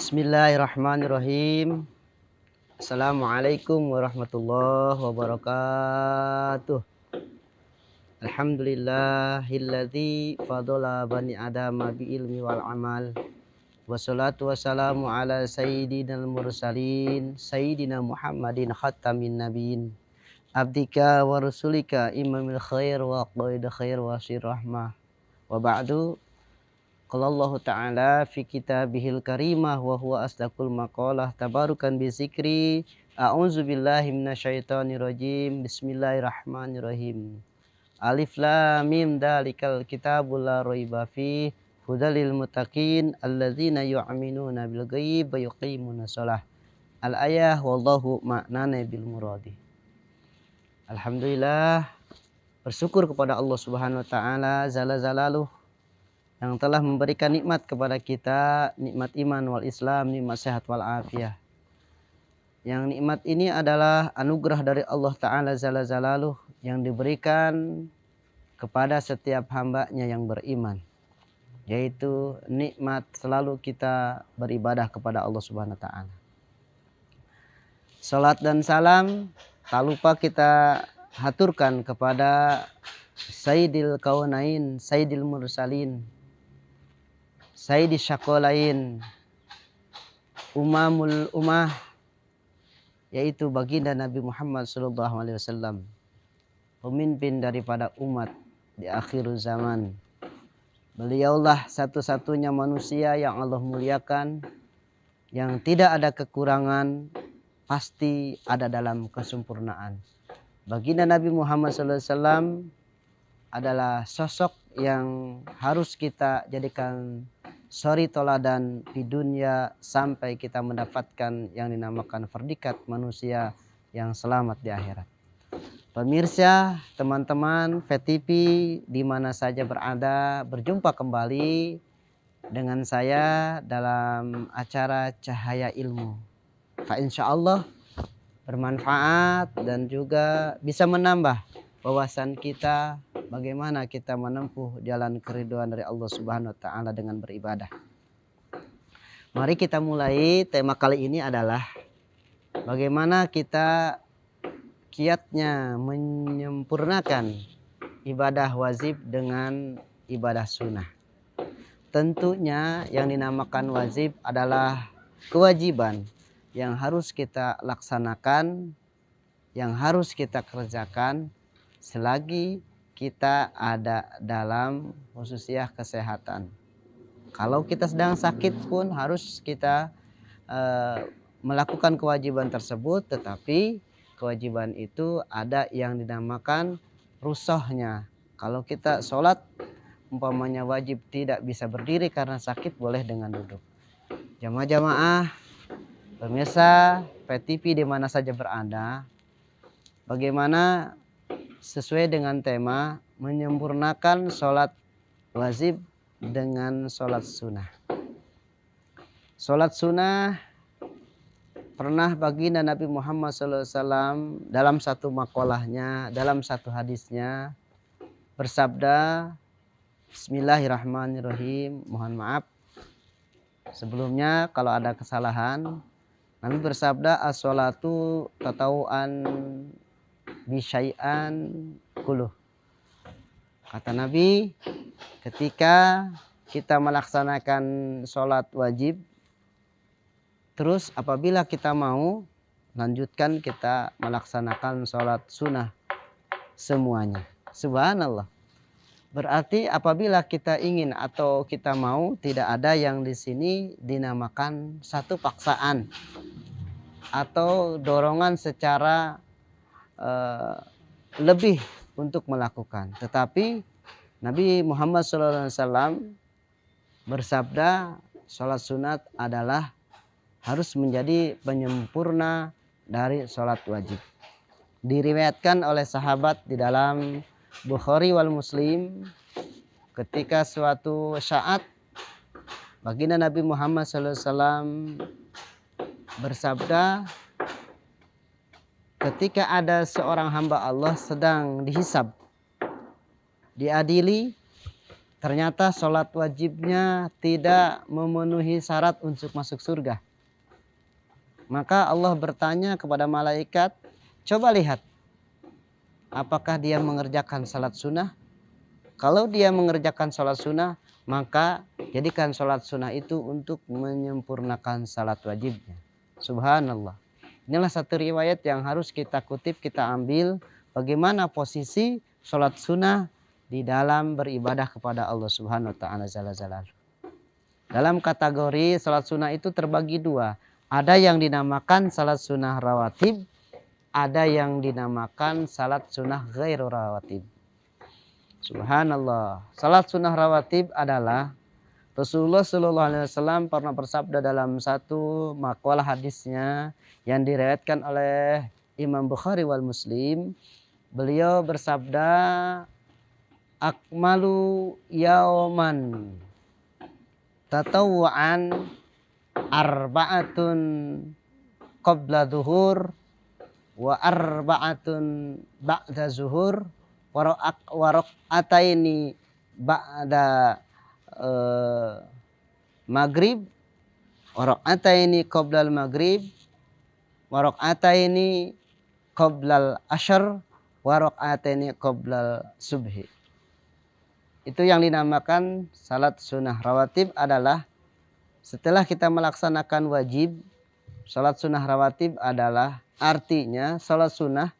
Bismillahirrahmanirrahim. Assalamualaikum warahmatullahi wabarakatuh. Alhamdulillahilladzi fadala bani adama bi ilmi wal amal. Wassalatu wassalamu ala sayyidinal mursalin sayyidina Muhammadin khatamin nabiyyin abdika wa rasulika imamil khair wa qaid khair wa rahmah. Wa ba'du. Qala Allah Ta'ala fi kitabihil karimah wa huwa asdaqul maqalah tabarukan bi zikri a'udzu billahi minasyaitonir rajim. Bismillahirrahmanirrahim. Alif lam mim dalikal kitabul la raiba fi hudalil muttaqin alladzina yu'minuna bil ghaib wa yuqimuna shalah. Al ayah wallahu ma'nana bil muradi. Alhamdulillah, bersyukur kepada Allah Subhanahu wa taala zala zalaluh yang telah memberikan nikmat kepada kita, nikmat iman wal Islam, nikmat sehat wal afiah. Yang nikmat ini adalah anugerah dari Allah Ta'ala Zala Zalaluh yang diberikan kepada setiap hambanya yang beriman, yaitu nikmat selalu kita beribadah kepada Allah Subhanahu Wa Ta'ala. Salat dan salam tak lupa kita haturkan kepada Sayyidil Kaunain, Sayyidil Mursalin, Sayyidi Syakolain, Umamul Ummah, yaitu baginda Nabi Muhammad SAW, pemimpin daripada umat di akhir zaman. Beliaulah satu-satunya manusia yang Allah muliakan, yang tidak ada kekurangan, pasti ada dalam kesempurnaan. Baginda Nabi Muhammad SAW adalah sosok yang harus kita jadikan suri toladan di dunia sampai kita mendapatkan yang dinamakan verdikat manusia yang selamat di akhirat. Pemirsa, teman-teman VTV di mana saja berada, berjumpa kembali dengan saya dalam acara Cahaya Ilmu. Insyaallah bermanfaat dan juga bisa menambah wawasan kita bagaimana kita menempuh jalan keridhaan dari Allah Subhanahu wa taala dengan beribadah. Mari kita mulai. Tema kali ini adalah bagaimana kita kiatnya menyempurnakan ibadah wajib dengan ibadah sunnah. Tentunya yang dinamakan wajib adalah kewajiban yang harus kita laksanakan, yang harus kita kerjakan selagi kita ada dalam khususiyah kesehatan. Kalau kita sedang sakit pun harus kita melakukan kewajiban tersebut, tetapi kewajiban itu ada yang dinamakan rusohnya. Kalau kita sholat umpamanya wajib tidak bisa berdiri karena sakit, boleh dengan duduk. Jamaah-jamaah pemirsa PTV di mana saja berada, bagaimana sesuai dengan tema menyempurnakan sholat wajib dengan sholat sunnah. Sholat sunnah pernah baginda Nabi Muhammad SAW dalam satu makolahnya, dalam satu hadisnya bersabda, Bismillahirrahmanirrahim. Mohon maaf sebelumnya kalau ada kesalahan. Nabi bersabda, as-sholatu tatawuan bisyai'an kuluh. Kata Nabi, ketika kita melaksanakan sholat wajib, terus apabila kita mau lanjutkan kita melaksanakan sholat sunnah semuanya. Subhanallah. Berarti apabila kita ingin atau kita mau, tidak ada yang di sini dinamakan satu paksaan atau dorongan secara lebih untuk melakukan. Tetapi Nabi Muhammad SAW bersabda, sholat sunat adalah harus menjadi penyempurna dari sholat wajib. Diriwayatkan oleh sahabat di dalam Bukhari wal Muslim, ketika suatu saat baginda Nabi Muhammad SAW bersabda, ketika ada seorang hamba Allah sedang dihisab, diadili, ternyata sholat wajibnya tidak memenuhi syarat untuk masuk surga. Maka Allah bertanya kepada malaikat, coba lihat, apakah dia mengerjakan sholat sunnah? Kalau dia mengerjakan sholat sunnah, maka jadikan sholat sunnah itu untuk menyempurnakan sholat wajibnya. Subhanallah. Inilah satu riwayat yang harus kita kutip, kita ambil. Bagaimana posisi sholat sunnah di dalam beribadah kepada Allah Subhanahu wa ta'ala Jalla Jalaluhu. Dalam kategori sholat sunnah itu terbagi dua. Ada yang dinamakan salat sunnah rawatib, ada yang dinamakan salat sunnah ghairu rawatib. Subhanallah. Salat sunnah rawatib adalah Rasulullah SAW pernah bersabda dalam satu makalah hadisnya yang diriwayatkan oleh Imam Bukhari wal Muslim. Beliau bersabda, akmalu yauman tatawu'an arba'atun qabla zuhur wa arba'atun ba'da zuhur wa raq'ataini ba'da maghrib wa raq'ataini qabla al-maghrib wa raq'ataini qabla al-ashr wa raq'ataini qabla al-subhi. Itu yang dinamakan salat sunnah rawatib adalah setelah kita melaksanakan wajib. Salat sunnah rawatib adalah artinya salat sunnah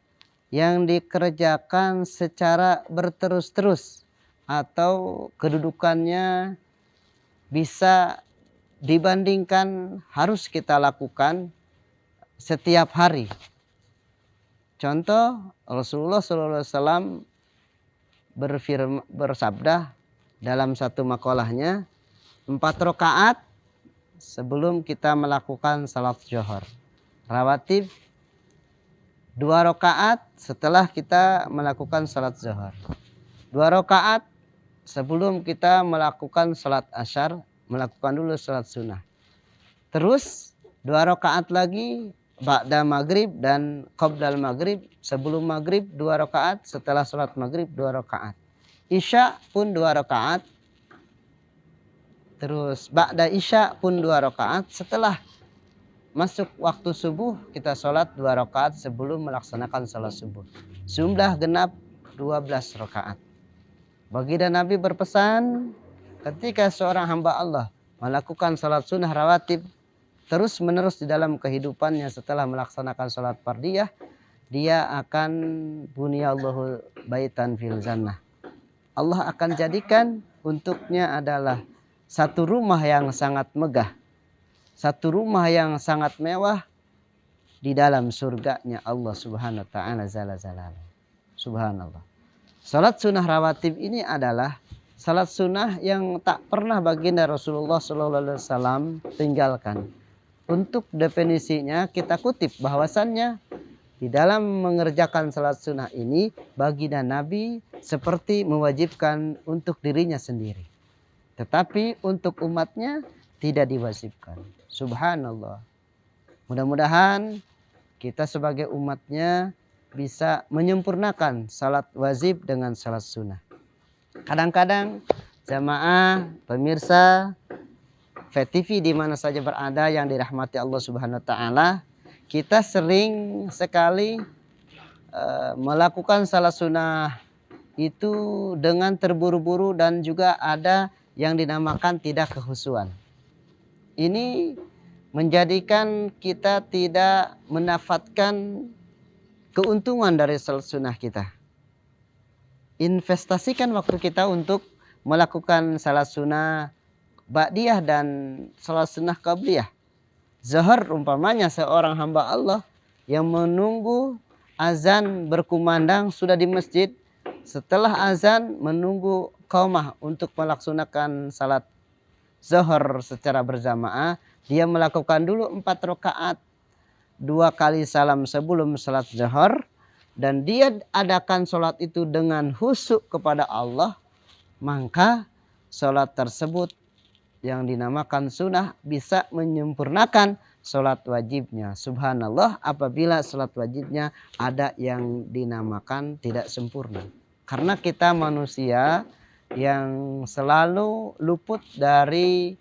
yang dikerjakan secara berterus-terus atau kedudukannya bisa dibandingkan harus kita lakukan setiap hari. Contoh, Rasulullah SAW bersabda dalam satu makalahnya, 4 rakaat sebelum kita melakukan salat zuhur. Rawatib 2 rakaat setelah kita melakukan salat zuhur. 2 rakaat sebelum kita melakukan salat asyar, melakukan dulu salat sunnah. Terus 2 rakaat lagi ba'da maghrib dan qabla maghrib, sebelum maghrib 2 rakaat, setelah salat maghrib 2 rakaat. Isya pun 2 rakaat. Terus ba'da isya pun 2 rakaat. Setelah masuk waktu subuh kita sholat 2 rakaat sebelum melaksanakan sholat subuh. Jumlah genap 12 rakaat. Baginda Nabi berpesan, ketika seorang hamba Allah melakukan sholat sunnah rawatib terus menerus di dalam kehidupannya setelah melaksanakan sholat fardiyah, dia akan buniyallahu baitan fil jannah. Allah akan jadikan untuknya adalah satu rumah yang sangat megah, satu rumah yang sangat mewah di dalam surganya Allah Subhanahu wa ta'ala Jalla Jalaluhu. Subhanallah. Salat sunnah rawatib ini adalah salat sunnah yang tak pernah baginda Rasulullah SAW tinggalkan. Untuk definisinya kita kutip bahwasannya di dalam mengerjakan salat sunnah ini baginda Nabi seperti mewajibkan untuk dirinya sendiri. Tetapi untuk umatnya tidak diwajibkan. Subhanallah. Mudah-mudahan kita sebagai umatnya bisa menyempurnakan salat wajib dengan salat sunnah. Kadang-kadang jamaah, pemirsa VTV di mana saja berada yang dirahmati Allah Subhanahu wa ta'ala, kita sering sekali melakukan salat sunnah itu dengan terburu-buru dan juga ada yang dinamakan tidak kehusuan. Ini menjadikan kita tidak mendapatkan keuntungan dari salat sunnah kita. Investasikan waktu kita untuk melakukan salat sunnah ba'diyah dan salat sunnah qabliyah. Zuhur umpamanya seorang hamba Allah yang menunggu azan berkumandang sudah di masjid, setelah azan menunggu qaumah untuk melaksanakan salat zuhur secara berjamaah, dia melakukan dulu 4 rakaat, 2 kali salam sebelum salat zuhur, dan dia adakan salat itu dengan khusyuk kepada Allah, maka salat tersebut yang dinamakan sunnah bisa menyempurnakan salat wajibnya. Subhanallah, apabila salat wajibnya ada yang dinamakan tidak sempurna. Karena kita manusia yang selalu luput dari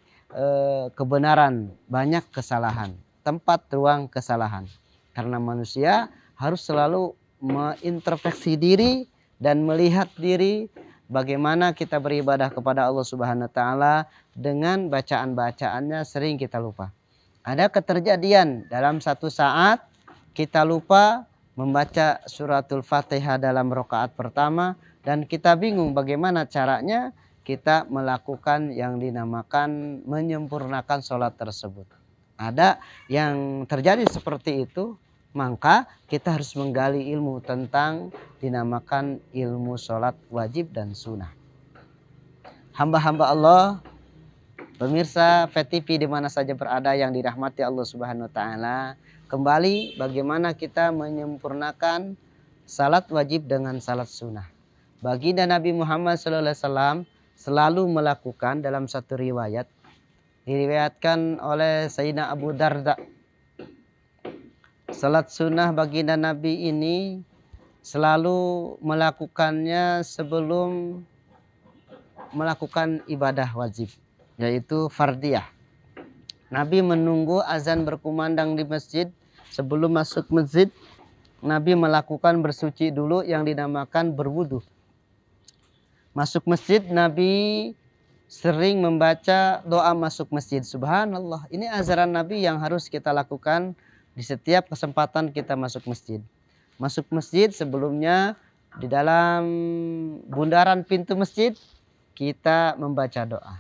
kebenaran, banyak kesalahan, tempat ruang kesalahan. Karena manusia harus selalu mengintrospeksi diri dan melihat diri bagaimana kita beribadah kepada Allah Subhanahu wa taala dengan bacaan-bacaannya sering kita lupa. Ada keterjadian dalam satu saat kita lupa membaca suratul Fatihah dalam rakaat pertama dan kita bingung bagaimana caranya kita melakukan yang dinamakan menyempurnakan sholat tersebut. Ada yang terjadi seperti itu, maka kita harus menggali ilmu tentang dinamakan ilmu sholat wajib dan sunnah. Hamba-hamba Allah, pemirsa VTV di mana saja berada yang dirahmati Allah Subhanahu wa taala, kembali bagaimana kita menyempurnakan salat wajib dengan salat sunnah. Baginda Nabi Muhammad SAW selalu melakukan dalam satu riwayat, diriwayatkan oleh Sayyidina Abu Darda. Salat sunnah baginda Nabi ini selalu melakukannya sebelum melakukan ibadah wajib, yaitu fardiyah. Nabi menunggu azan berkumandang di masjid. Sebelum masuk masjid, Nabi melakukan bersuci dulu yang dinamakan berwudu. Masuk masjid, Nabi sering membaca doa masuk masjid. Subhanallah, ini ajaran Nabi yang harus kita lakukan di setiap kesempatan kita masuk masjid. Masuk masjid sebelumnya di dalam bundaran pintu masjid kita membaca doa.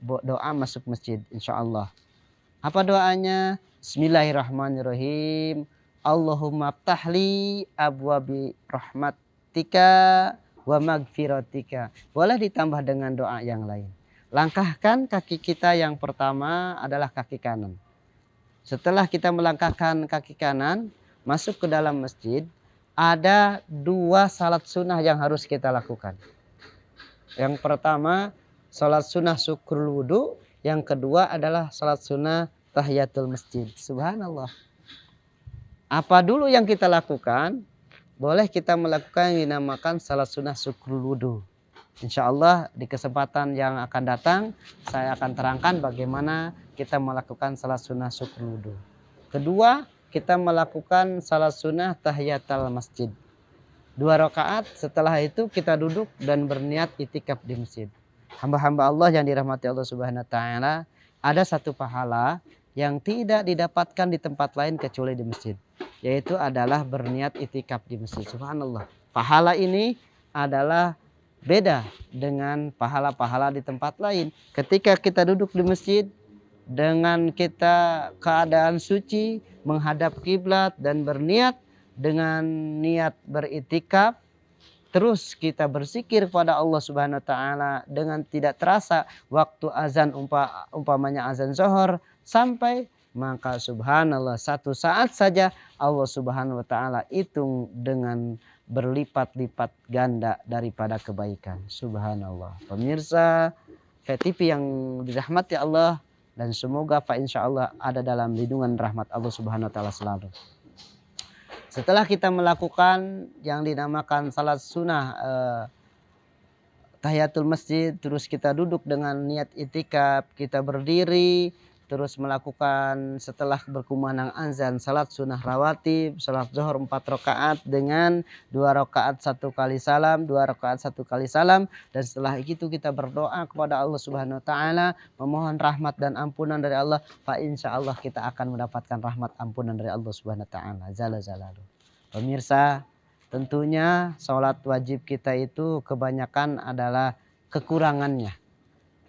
Doa masuk masjid insya Allah. Apa doanya? Bismillahirrahmanirrahim. Allahumma ftahli abwabi rahmatika wa magfiratika. Boleh ditambah dengan doa yang lain. Langkahkan kaki kita yang pertama adalah kaki kanan. Setelah kita melangkahkan kaki kanan, masuk ke dalam masjid, ada 2 salat sunnah yang harus kita lakukan. Yang pertama, salat sunnah syukrul wudu. Yang kedua adalah salat sunnah tahiyatul masjid. Subhanallah. Apa dulu yang kita lakukan? Boleh kita melakukan yang dinamakan salat sunnah syukrul wudu. Insya Allah di kesempatan yang akan datang saya akan terangkan bagaimana kita melakukan salat sunnah syukrul wudu. Kedua, kita melakukan salat sunnah tahiyatul masjid. 2 rakaat, setelah itu kita duduk dan berniat itikaf di masjid. Hamba-hamba Allah yang dirahmati Allah Subhanahu wa taala, ada satu pahala yang tidak didapatkan di tempat lain kecuali di masjid, yaitu adalah berniat itikaf di masjid. Subhanallah. Pahala ini adalah beda dengan pahala-pahala di tempat lain. Ketika kita duduk di masjid dengan kita keadaan suci, menghadap kiblat dan berniat dengan niat beritikaf, terus kita berzikir kepada Allah Subhanahu wa taala dengan tidak terasa waktu azan umpamanya azan zuhur sampai, maka subhanallah satu saat saja Allah Subhanahu wa taala hitung dengan berlipat-lipat ganda daripada kebaikan. Subhanallah. Pemirsa VTV yang dirahmati Allah, dan semoga insyaallah ada dalam lindungan rahmat Allah Subhanahu wa taala selalu. Setelah kita melakukan yang dinamakan salat sunnah tahiyatul masjid, terus kita duduk dengan niat itikaf, kita berdiri, terus melakukan setelah berkumandang azan salat sunnah rawatib, salat zuhur 4 rakaat dengan 2 rakaat 1 kali salam, 2 rakaat 1 kali salam, dan setelah itu kita berdoa kepada Allah Subhanahu wa taala, memohon rahmat dan ampunan dari Allah, fa insyaallah kita akan mendapatkan rahmat ampunan dari Allah Subhanahu wa taala jalla jalaluhu. Pemirsa, tentunya salat wajib kita itu kebanyakan adalah kekurangannya.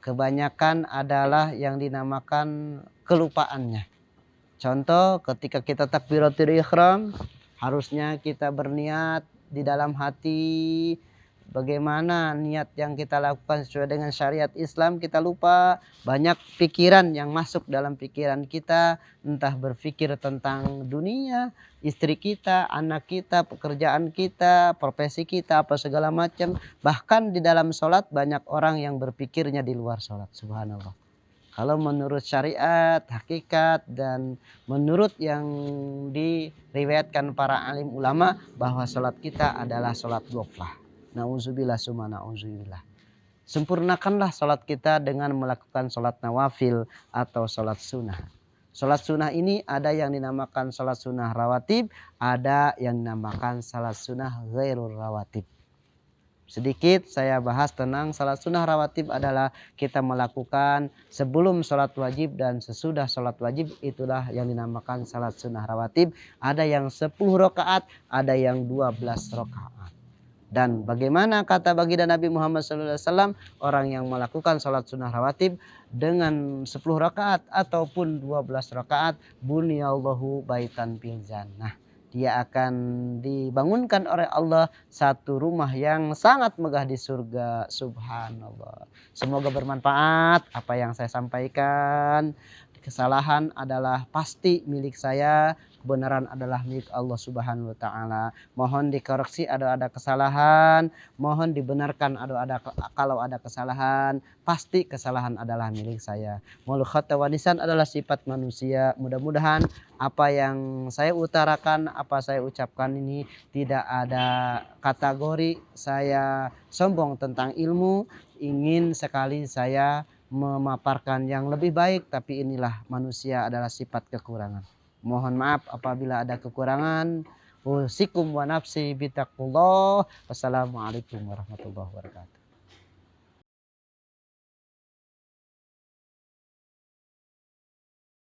Kebanyakan adalah yang dinamakan kelupaannya. Contoh, ketika kita takbiratul ihram, harusnya kita berniat di dalam hati bagaimana niat yang kita lakukan sesuai dengan syariat Islam. Kita lupa, banyak pikiran yang masuk dalam pikiran kita, entah berpikir tentang dunia, istri kita, anak kita, pekerjaan kita, profesi kita, apa segala macam. Bahkan di dalam sholat banyak orang yang berpikirnya di luar sholat. Subhanallah. Kalau menurut syariat, hakikat, dan menurut yang diriwayatkan para alim ulama, bahwa sholat kita adalah sholat ghaflah. Nauzubillah summa nauzubillah. Sempurnakanlah sholat kita dengan melakukan sholat nawafil atau sholat sunnah. Sholat sunnah ini ada yang dinamakan sholat sunnah rawatib, ada yang dinamakan sholat sunnah ghairul rawatib. Sedikit saya bahas tentang sholat sunnah rawatib adalah kita melakukan sebelum sholat wajib dan sesudah sholat wajib, itulah yang dinamakan sholat sunnah rawatib. Ada yang 10 rakaat, ada yang 12 rakaat. Dan bagaimana kata baginda Nabi Muhammad SAW, orang yang melakukan sholat sunnah rawatib dengan 10 rakaat ataupun 12 rakaat, buniyallahu baitan fil jannah. Dia akan dibangunkan oleh Allah satu rumah yang sangat megah di surga. Subhanallah. Semoga bermanfaat apa yang saya sampaikan. Kesalahan adalah pasti milik saya, kebenaran adalah milik Allah Subhanahu wa taala. Mohon dikoreksi ada kesalahan, mohon dibenarkan kalau ada kesalahan, pasti kesalahan adalah milik saya. Maul khata wa nisan adalah sifat manusia. Mudah-mudahan apa yang saya utarakan, apa saya ucapkan ini tidak ada kategori saya sombong tentang ilmu, ingin sekali saya memaparkan yang lebih baik, tapi inilah manusia adalah sifat kekurangan. Mohon maaf apabila ada kekurangan. Usikum wa nafsi bitaqullah. Wassalamualaikum warahmatullahi wabarakatuh.